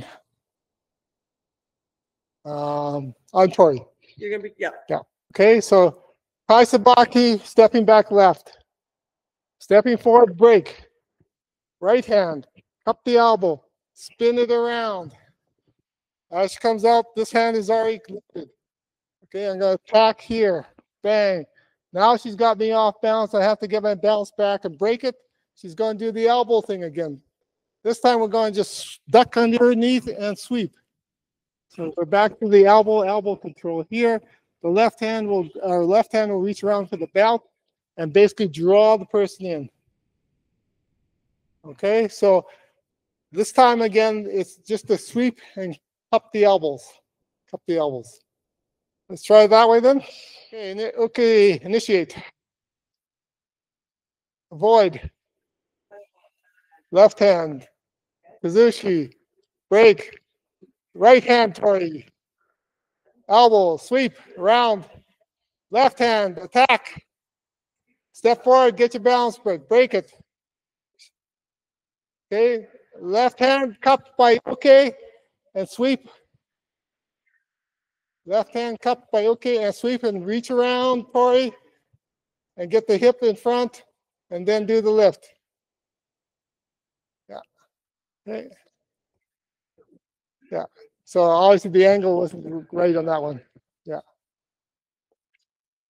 On Tori. You're going to be, yeah. Yeah. Okay, so Tai Sabaki, stepping back left. Stepping forward, break. Right hand, cup the elbow, spin it around. As she comes out, this hand is already lifted. Okay, I'm going to attack here. Bang. Now she's got me off balance. I have to get my balance back and break it. She's going to do the elbow thing again. This time we're going to just duck underneath and sweep. So we're back to the elbow control here. The left hand will reach around for the belt and basically draw the person in. Okay, so this time again, it's just a sweep and cup the elbows. Cup the elbows. Let's try it that way then. Okay, initiate. Avoid. Left hand. Kazushi. Break. Right hand Tori. Elbow. Sweep. Around. Left hand. Attack. Step forward. Get your balance break. Break it. Okay. Left hand cup by Uke and sweep. Left hand cup by Uke and sweep and reach around Tori and get the hip in front and then do the lift. Yeah. Okay. Yeah. So obviously the angle wasn't right on that one. Yeah.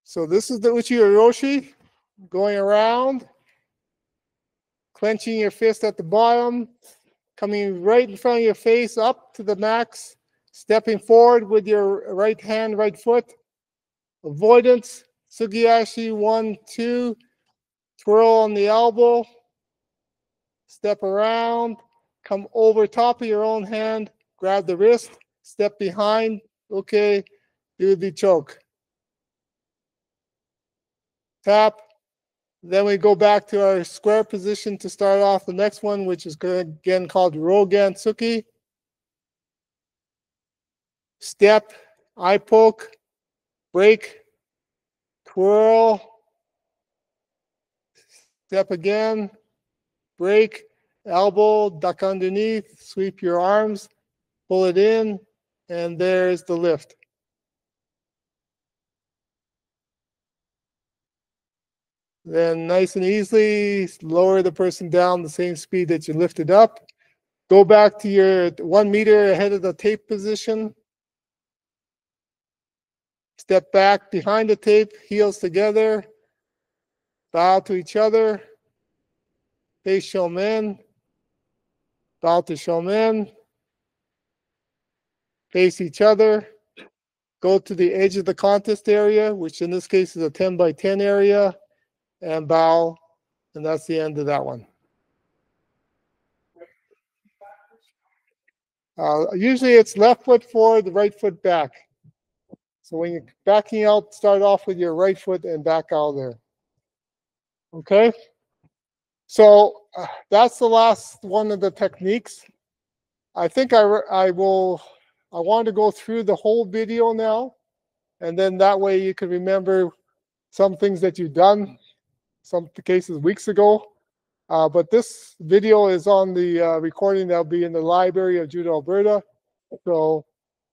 So this is the Uchi Oroshi going around, clenching your fist at the bottom, coming right in front of your face up to the max, stepping forward with your right hand, right foot, avoidance, Sugiyashi, 1, 2. Twirl on the elbow. Step around. Come over top of your own hand. Grab the wrist. Step behind. Okay. Do the choke. Tap. Then we go back to our square position to start off the next one, which is again called Rogan Tsuki. Step, eye poke, break, twirl, step again, break, elbow, duck underneath, sweep your arms, pull it in, and there's the lift. Then nice and easily lower the person down the same speed that you lifted up. Go back to your 1 meter ahead of the tape position. Step back behind the tape, heels together. Bow to each other. Face Shomen. Bow to Shomen. Face each other. Go to the edge of the contest area, which in this case is a 10 by 10 area, and bow. And that's the end of that one. Usually it's left foot forward, the right foot back. So when you're backing out, start off with your right foot and back out there. Okay? So that's the last one of the techniques. I think I want to go through the whole video now, and then that way you can remember some things that you've done, some cases weeks ago. But this video is on the recording that'll be in the library of Judo Alberta. So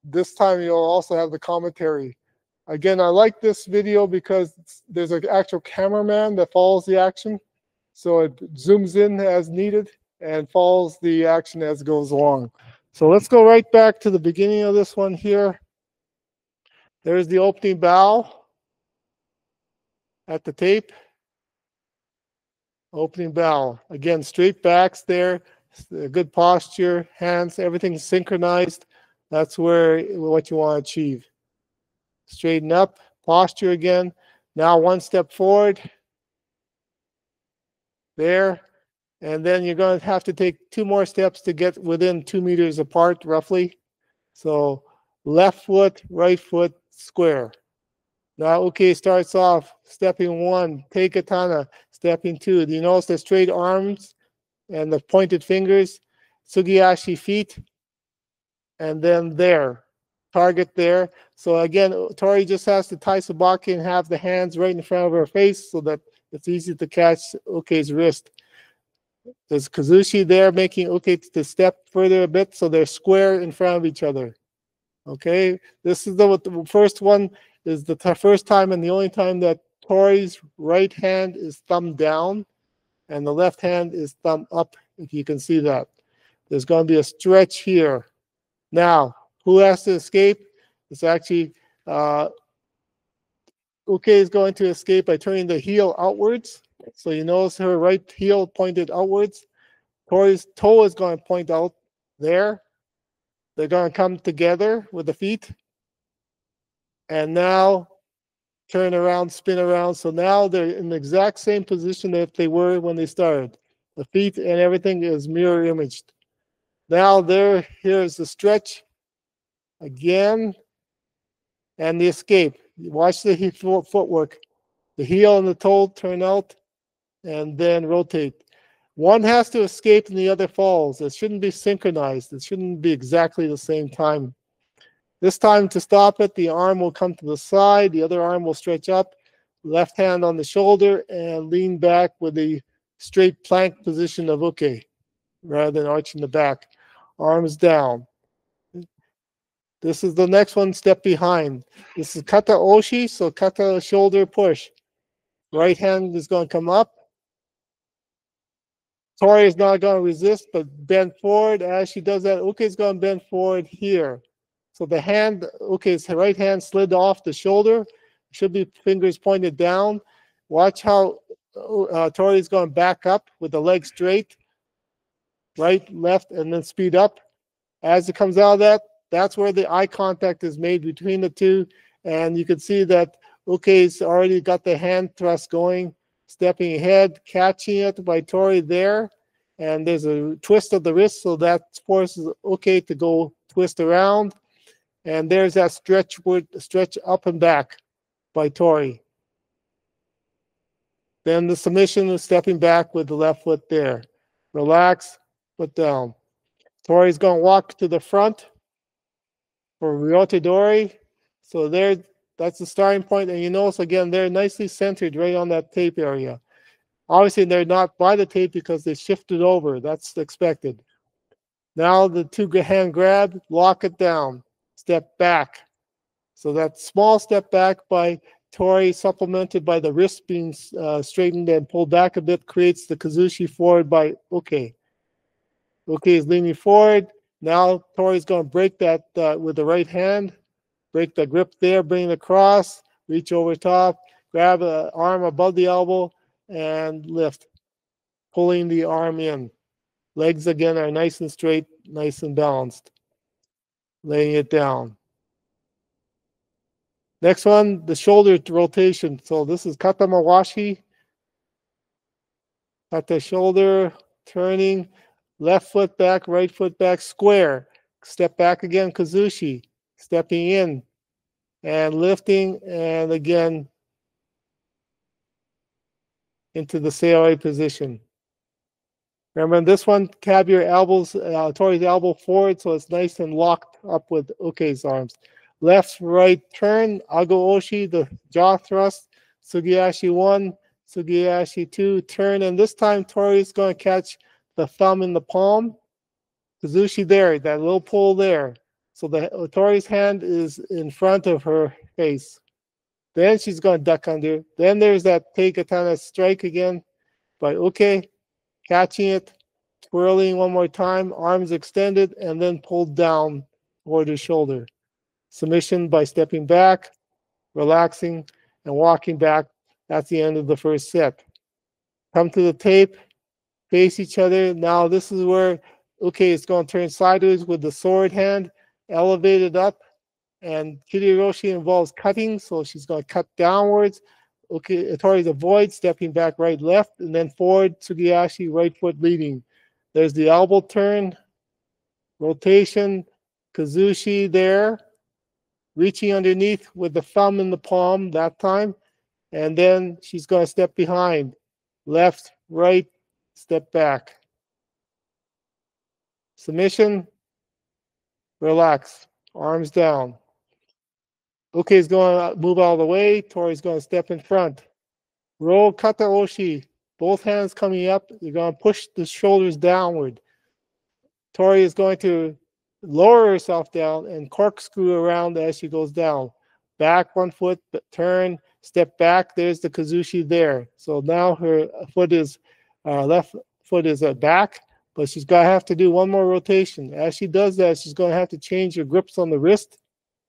this time you'll also have the commentary. Again, I like this video because there's an actual cameraman that follows the action. So it zooms in as needed and follows the action as it goes along. So let's go right back to the beginning of this one here. There's the opening bow at the tape. Opening bow. Again, straight backs there, good posture, hands, everything's synchronized. That's what you want to achieve. Straighten up, posture again. Now 1 step forward. There. And then you're going to have to take 2 more steps to get within 2 meters apart, roughly. So left foot, right foot, square. Now, okay, starts off stepping 1, take katana, stepping 2. Do you notice the straight arms and the pointed fingers? Sugiyashi feet, and then there, target there. So again, Tori just has to tie sabaki and have the hands right in front of her face so that it's easy to catch Okay's wrist. There's Kazushi there making Okay to step further a bit so they're square in front of each other. Okay, this is the first one is the first time and the only time that Tori's right hand is thumb down and the left hand is thumb up, if you can see that. There's going to be a stretch here. Now, who has to escape? It's actually, Okay is going to escape by turning the heel outwards. So you notice her right heel pointed outwards. Tori's toe is going to point out there. They're going to come together with the feet. And now turn around, spin around. So now they're in the exact same position that they were when they started. The feet and everything is mirror imaged. Now here's the stretch again and the escape. Watch the footwork. The heel and the toe turn out and then rotate. One has to escape and the other falls. It shouldn't be synchronized. It shouldn't be exactly the same time. This time to stop it, the arm will come to the side, the other arm will stretch up, left hand on the shoulder, and lean back with the straight plank position of uke, rather than arching the back. Arms down. This is the next one, step behind. This is kata oshi, so kata shoulder push. Right hand is going to come up. Tori is not going to resist, but bend forward. As she does that, uke is going to bend forward here. So the hand, Uke's right hand slid off the shoulder. Should be fingers pointed down. Watch how Tori is going to back up with the leg straight. Right, left, and then speed up. As it comes out of that, that's where the eye contact is made between the two. And you can see that Okay, it's already got the hand thrust going, stepping ahead, catching it by Tori there. And there's a twist of the wrist, so that forces okay to go twist around. And there's that stretch up and back by Tori. Then the submission is stepping back with the left foot there. Relax, foot down. Tori's going to walk to the front for Ryotodori. So there, that's the starting point. And you notice again, they're nicely centered right on that tape area. Obviously, they're not by the tape because they shifted over. That's expected. Now the two-hand grab, lock it down, step back. So that small step back by Tori, supplemented by the wrist being straightened and pulled back a bit, creates the Kazushi forward by Uke. Uke is leaning forward. Now Tori's going to break that with the right hand. Break the grip there, bring it across, reach over top, grab an arm above the elbow, and lift, pulling the arm in. Legs again are nice and straight, nice and balanced. Laying it down. Next one, the shoulder rotation. So this is Kata Mawashi. Kata shoulder, turning, left foot back, right foot back, square. Step back again, Kazushi. Stepping in and lifting, and again into the Seoi position. Remember in this one, cab your elbows, Tori's elbow forward, so it's nice and locked up with Uke's arms. Left, right turn, Ago Oshi, the jaw thrust, Sugiashi 1, Sugiashi 2, turn, and this time Tori's going to catch the thumb in the palm. Kazushi there, that little pull there. So the Tori's hand is in front of her face. Then she's going to duck under. Then there's that Teikatana strike again by Uke, catching it, twirling one more time, arms extended, and then pulled down toward the shoulder. Submission by stepping back, relaxing, and walking back. That's the end of the first set. Come to the tape, face each other. Now this is where, okay, it's going to turn sideways with the sword hand, elevated up, and Kiriroshi involves cutting, so she's going to cut downwards. Okay, Tori's avoid, stepping back right, left, and then forward, Sugiashi, right foot leading. There's the elbow turn, rotation, Kazushi there, reaching underneath with the thumb in the palm that time, and then she's going to step behind, left, right, step back. Submission, relax, arms down. Uke's going to move out of the way, Tori's going to step in front. Roll Kata Oshi, both hands coming up, you're going to push the shoulders downward. Tori is going to lower herself down and corkscrew around as she goes down. Back 1 foot, turn, step back. There's the Kazushi there. So now her foot is, left foot is back, but she's going to have to do one more rotation. As she does that, she's going to have to change her grips on the wrist.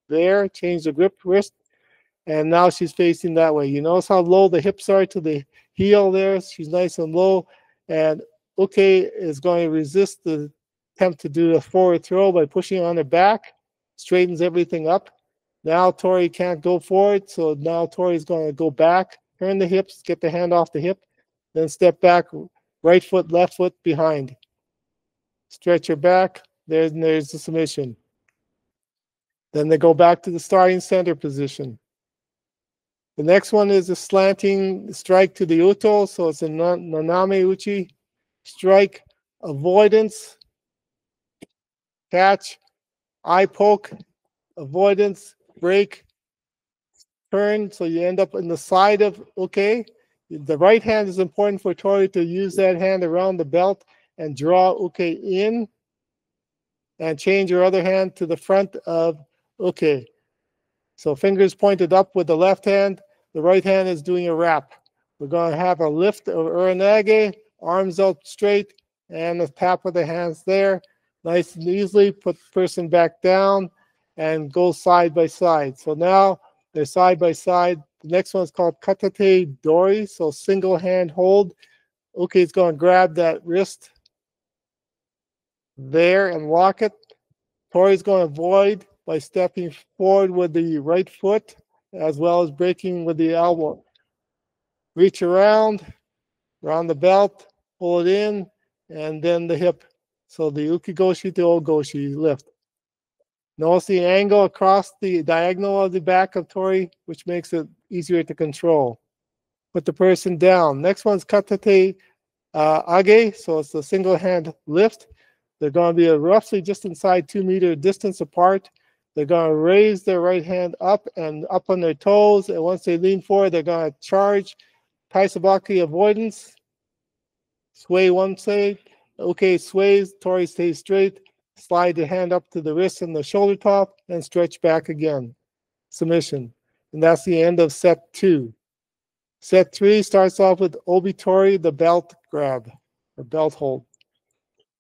There, change the grip wrist. And now she's facing that way. You notice how low the hips are to the heel there? She's nice and low. And Uke is going to resist the attempt to do a forward throw by pushing on her back, straightens everything up. Now Tori can't go forward, so now Tori's going to go back, turn the hips, get the hand off the hip, then step back, right foot, left foot behind. Stretch her back, there's the submission. Then they go back to the starting center position. The next one is a slanting strike to the uto, so it's a naname uchi strike, avoidance, catch, eye poke, avoidance, break, turn, so you end up in the side of Uke. The right hand is important for Tori to use that hand around the belt and draw Uke in, and change your other hand to the front of Uke. So fingers pointed up with the left hand, the right hand is doing a wrap. We're going to have a lift of uranage, arms out straight, and a tap of the hands there. Nice and easily, put the person back down and go side by side. So now they're side by side. The next one is called katate dori, so single hand hold. Okay, it's going to grab that wrist there and lock it. Tori's going to avoid by stepping forward with the right foot as well as breaking with the elbow. Reach around the belt, pull it in, and then the hip. So the ukigoshi to ogoshi lift. Notice the angle across the diagonal of the back of tori, which makes it easier to control. Put the person down. Next one's katate age, so it's a single hand lift. They're going to be roughly just inside 2 meter distance apart. They're going to raise their right hand up and up on their toes, and once they lean forward, they're going to charge. Taisabaki avoidance. Sway one side. Okay, sways. Tori stays straight. Slide the hand up to the wrist and the shoulder top, and stretch back again. Submission. And that's the end of set 2. Set 3 starts off with obitori, the belt grab, or belt hold.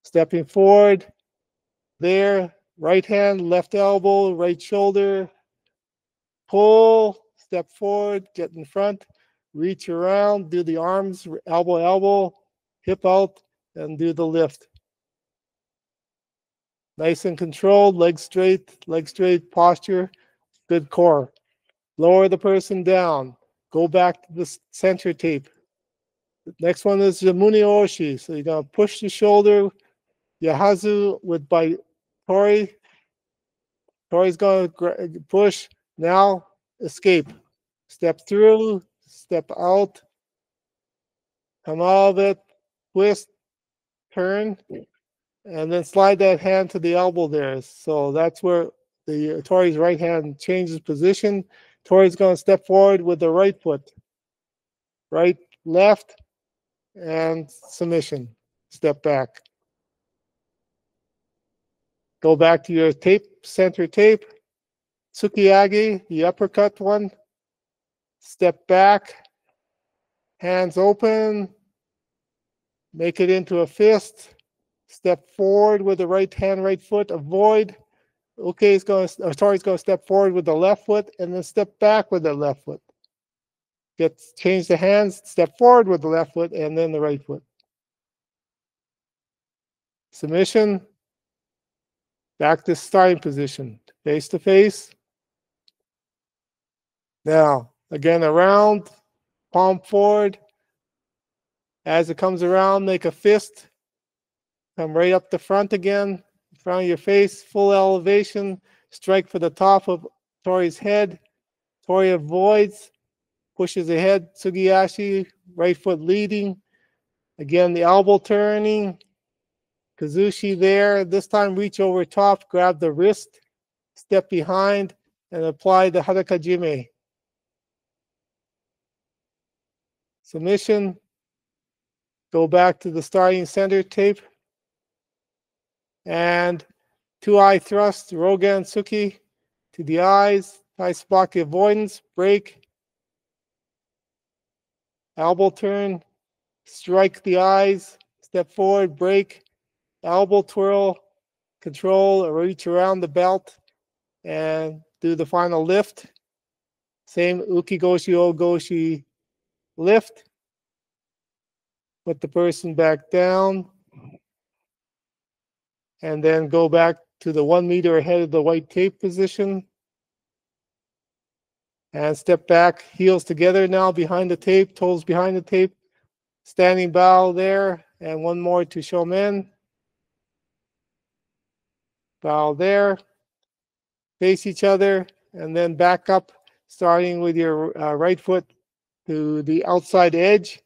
Stepping forward, there, right hand, left elbow, right shoulder, pull, step forward, get in front, reach around, do the arms, elbow, elbow, hip out, and do the lift. Nice and controlled, leg straight posture, good core. Lower the person down, go back to the center tape. The next one is the muni oshi. So you're going to push the shoulder, yahazu with by tori. Tori's going to push, now escape. Step through, step out, come out of it, twist, turn, and then slide that hand to the elbow there. So that's where the tori's right hand changes position. Tori's going to step forward with the right foot. Right, left, and submission. Step back. Go back to your tape, center tape. Tsukiyagi, the uppercut one. Step back. Hands open. Make it into a fist. Step forward with the right hand, right foot. Avoid. Okay, Tori's going to step forward with the left foot and then step back with the left foot. Change the hands, step forward with the left foot and then the right foot. Submission. Back to starting position. Face to face. Now, again, around, palm forward. As it comes around, make a fist. Come right up the front again, in front of your face, full elevation. Strike for the top of Tori's head. Tori avoids, pushes ahead, Tsugiyashi, right foot leading. Again, the elbow turning. Kazushi there. This time, reach over top, grab the wrist, step behind, and apply the harakajime. Submission. Go back to the starting center tape. And 2-eye thrust, Rogan Tsuki to the eyes. Taisabaki avoidance, break. Elbow turn, strike the eyes, step forward, break. Elbow twirl, control, or reach around the belt, and do the final lift. Same ukigoshi, ogoshi lift. Put the person back down. And then go back to the 1 meter ahead of the white tape position. And step back, heels together now behind the tape, toes behind the tape. Standing bow there, and one more to shomen. Bow there. Face each other, and then back up, starting with your right foot to the outside edge,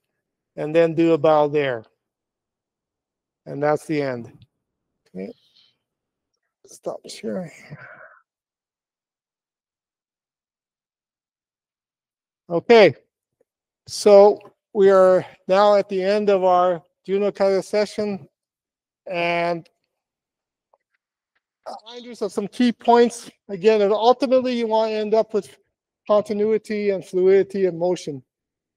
and then do a bow there. And that's the end. Okay. Stop sharing. Okay, so we are now at the end of our Juno Kata session, and reminders of some key points. Again, ultimately you want to end up with continuity and fluidity and motion.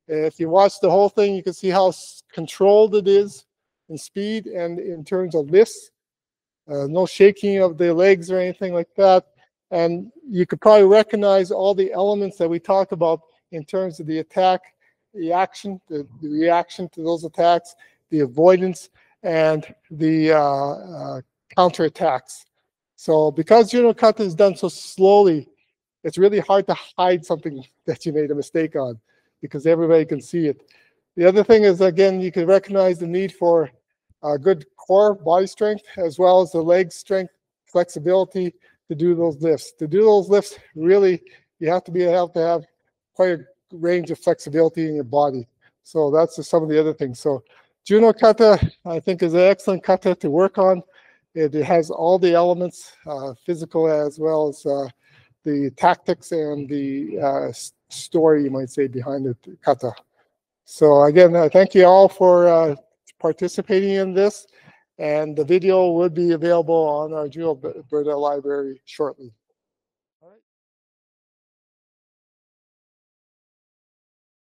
If you watch the whole thing, you can see how controlled it is in speed and in terms of lifts. No shaking of the legs or anything like that. And you could probably recognize all the elements that we talked about in terms of the attack, the action, the reaction to those attacks, the avoidance, and the counterattacks. So because Juno Kata is done so slowly, it's really hard to hide something that you made a mistake on because everybody can see it. The other thing is, again, you can recognize the need for good core body strength as well as the leg strength, flexibility to do those lifts. To do those lifts, really, you have to be able to have quite a range of flexibility in your body. So that's just some of the other things. So Juno Kata, I think, is an excellent kata to work on. It has all the elements, physical as well as the tactics and the story, you might say, behind the kata. So again, thank you all for participating in this. And the video will be available on our Juno Berta library shortly.